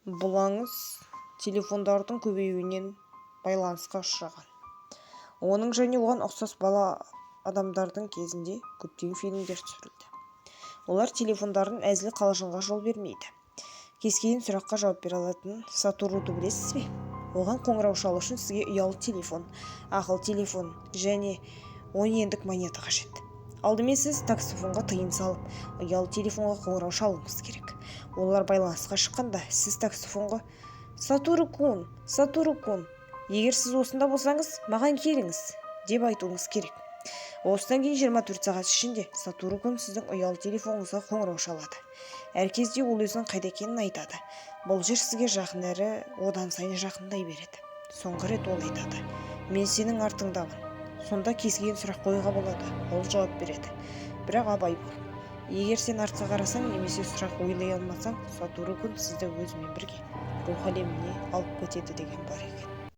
Бұл аңыз телефондардың көбеюінен байланысқа ұшыраған. Оның және оған ұқсас бала адамдардың кезінде көптеген фильмдер түсірілді. Олар телефондардың әзіл қалжыңға жол бермейді. Кез келген сұраққа жауап бере алатын Сатуруды білесіз бе? Оған қоңырау шалу үшін сізге ұялы телефон, ақылы телефон және 10 ендік монета қажет. Алдымен сіз таксофонға тыйым салып, ұялы телефонға қоңырау шалуыңыз керек. Олар байланысқа шыққанда сіз таксофонға Сатуру-кун, Сатуру-кун, егер сіз осында болсаңыз, маған келіңіз деп айтуыңыз керек. Осыдан кейін 24 сағат ішінде Сатуру-кун сіздің ұялы телефоныңызға қоңырау шалады. Әр кезде ол өзінің қайда екенін айтады. Бұл жер сізге жақын әрі одан сайын жақындай береді. Соңғы рет ол айтады: "Мен сенің артыңдамын." Сонда кез келген сұрақ қоюға болады. Ол жауап береді. Бірақ абай бол. Егер сен артқа қарасаң немесе сұрақ ойлай алмасаң, Сатуру-кун сізді өзімен бірге рух әлеміне алып кетеді деген бар екен.